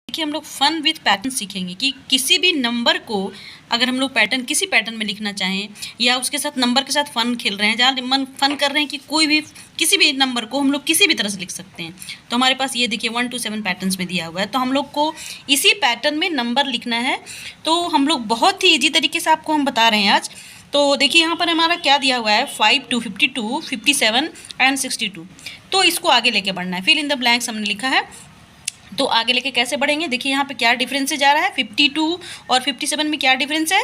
देखिए हम लोग फन विथ पैटर्न सीखेंगे कि किसी भी नंबर को अगर हम लोग किसी पैटर्न में लिखना चाहें या उसके साथ नंबर के साथ फन खेल रहे हैं, जहाँ मन फन कर रहे हैं कि कोई भी किसी भी नंबर को हम लोग किसी भी तरह से लिख सकते हैं। तो हमारे पास ये देखिए 1 to 7 पैटर्न्स में दिया हुआ है, तो हम लोग को इसी पैटर्न में नंबर लिखना है। तो हम लोग बहुत ही ईजी तरीके से आपको हम बता रहे हैं आज। तो देखिए यहाँ पर हमारा क्या दिया हुआ है 5 to 52, 57 एंड 62। तो इसको आगे लेके बढ़ना है। फिल इन द ब्लैंक्स हमने लिखा है, तो आगे लेके कैसे बढ़ेंगे। देखिए यहाँ पे क्या डिफरेंस से जा रहा है, 52 और 57 में क्या डिफरेंस है,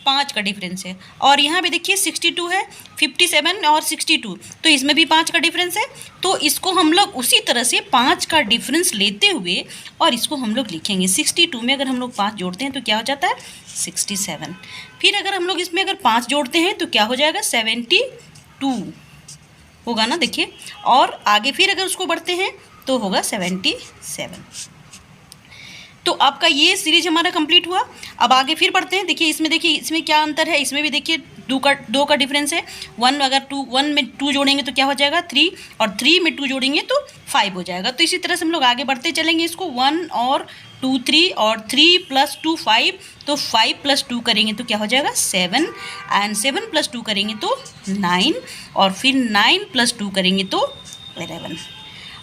5 का डिफरेंस है। और यहाँ पे देखिए 62 है, 57 और 62, तो इसमें भी 5 का डिफरेंस है। तो इसको हम लोग उसी तरह से 5 का डिफरेंस लेते हुए और इसको हम लोग लिखेंगे। 62 में अगर हम लोग 5 जोड़ते हैं तो क्या हो जाता है 67। फिर अगर हम लोग इसमें अगर 5 जोड़ते हैं तो क्या हो जाएगा 72 होगा ना, देखिए। और आगे फिर अगर उसको बढ़ते हैं तो होगा 77। तो आपका ये सीरीज हमारा कंप्लीट हुआ। अब आगे फिर बढ़ते हैं। देखिए इसमें क्या अंतर है, इसमें भी देखिए 2 का डिफरेंस है। 1 में 2 जोड़ेंगे तो क्या हो जाएगा 3, और 3 में 2 जोड़ेंगे तो 5 हो जाएगा। तो इसी तरह से हम लोग आगे बढ़ते चलेंगे इसको। 1 और 2 3 और 3 + 2 5, तो 5 + 2 करेंगे तो क्या हो जाएगा 7, एंड 7 + 2 करेंगे तो 9, और फिर 9 + 2 करेंगे तो 11।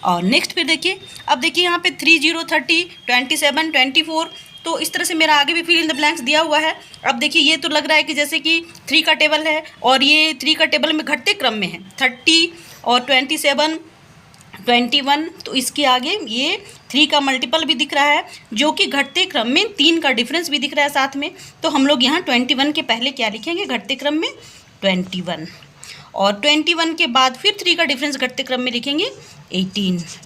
और नेक्स्ट फिर देखिए, अब देखिए यहाँ पे 3 0 30 27 24। तो इस तरह से मेरा आगे भी फिल इन द ब्लैंक्स दिया हुआ है। अब देखिए ये तो लग रहा है कि जैसे कि 3 का टेबल है, और ये 3 का टेबल में घटते क्रम में है। 30 और 27 21, तो इसके आगे ये 3 का मल्टीपल भी दिख रहा है, जो कि घटते क्रम में 3 का डिफरेंस भी दिख रहा है साथ में। तो हम लोग यहाँ 21 के पहले क्या लिखेंगे, घटते क्रम में 21, और 21 के बाद फिर 3 का डिफरेंस घटते क्रम में लिखेंगे 18,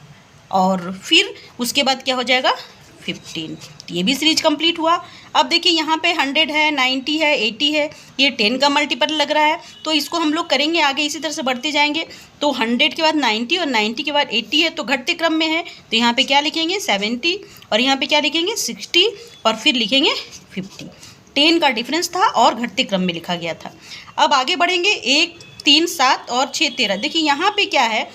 और फिर उसके बाद क्या हो जाएगा 15। ये भी सीरीज कंप्लीट हुआ। अब देखिए यहाँ पे 100 है, 90 है, 80 है, ये 10 का मल्टीपल लग रहा है। तो इसको हम लोग करेंगे आगे इसी तरह से बढ़ते जाएंगे। तो 100 के बाद 90 और 90 के बाद 80 है, तो घटते क्रम में है, तो यहाँ पे क्या लिखेंगे 70, और यहाँ पे क्या लिखेंगे 60, और फिर लिखेंगे 50। 10 का डिफरेंस था और घटते क्रम में लिखा गया था। अब आगे बढ़ेंगे। 1 3 7 और 6 13। देखिए यहाँ पे क्या है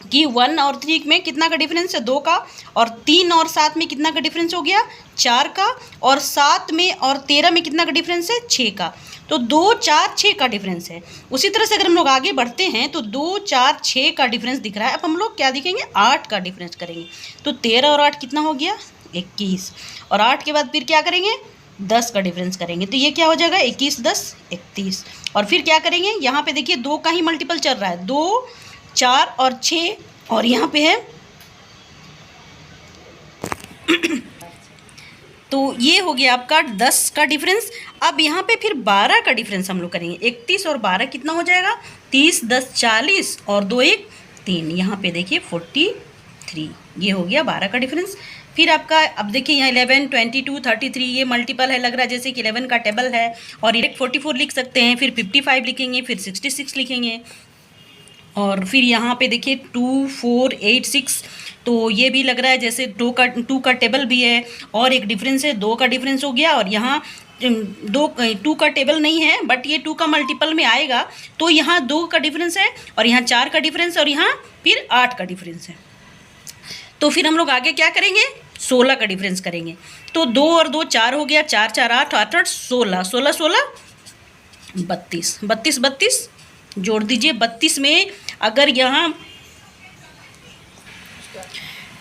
कि 1 और 3 में कितना का डिफरेंस है 2 का, और 3 और 7 में कितना का डिफरेंस हो गया 4 का, और 7 में और 13 में कितना का डिफरेंस है 6 का। तो 2 4 6 का डिफरेंस है। उसी तरह से अगर हम लोग आगे बढ़ते हैं तो 2 4 6 का डिफरेंस दिख रहा है। अब हम लोग क्या दिखेंगे 8 का डिफरेंस करेंगे। तो 13 और 8 कितना हो गया 21, और 8 के बाद फिर क्या करेंगे 10 का डिफरेंस करेंगे। तो ये क्या हो जाएगा 21 10 31, और फिर क्या करेंगे यहाँ पे देखिए 2 का ही मल्टीपल चल रहा है, 2 4 और 6, और यहाँ पे है तो ये हो गया आपका 10 का डिफरेंस। अब यहाँ पे फिर 12 का डिफरेंस हम लोग करेंगे। 31 और 12 कितना हो जाएगा 30 10 40, और 2 1 3, यहाँ पे देखिए 43। ये हो गया 12 का डिफरेंस। फिर आपका अब देखिए यहाँ 11 22 33, ये मल्टीपल है, लग रहा है जैसे कि 11 का टेबल है, और ये 44 लिख सकते हैं, फिर 55 लिखेंगे, फिर 66 लिखेंगे, और फिर यहाँ पे देखिए 2 4 8 6, तो ये भी लग रहा है जैसे 2 का टेबल भी है, और एक डिफरेंस है 2 का डिफरेंस हो गया, और यहाँ 2 का टेबल नहीं है, बट ये 2 का मल्टीपल में आएगा। तो यहाँ 2 का डिफरेंस है, और यहाँ 4 का डिफरेंस, और यहाँ फिर 8 का डिफरेंस है। तो फिर हम लोग आगे क्या करेंगे 16 का डिफरेंस करेंगे। तो 2 और 2 4 हो गया, 4 4 8 8 8 16 16 16 32 32 32 जोड़ दीजिए। 32 में अगर यहाँ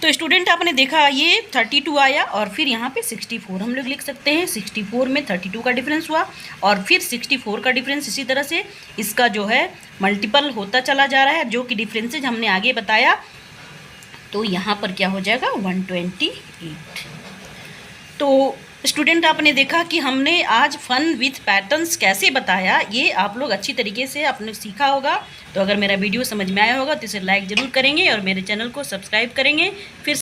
तो स्टूडेंट आपने देखा ये 32 आया, और फिर यहाँ पे 64 हम लोग लिख सकते हैं। 64 में 32 का डिफरेंस हुआ, और फिर 64 का डिफरेंस इसी तरह से इसका जो है मल्टीपल होता चला जा रहा है, जो कि डिफरेंसेज हमने आगे बताया। तो यहाँ पर क्या हो जाएगा 128। तो स्टूडेंट आपने देखा कि हमने आज फन विथ पैटर्न्स कैसे बताया, ये आप लोग अच्छी तरीके से आपने सीखा होगा। तो अगर मेरा वीडियो समझ में आया होगा तो इसे लाइक ज़रूर करेंगे और मेरे चैनल को सब्सक्राइब करेंगे। फिर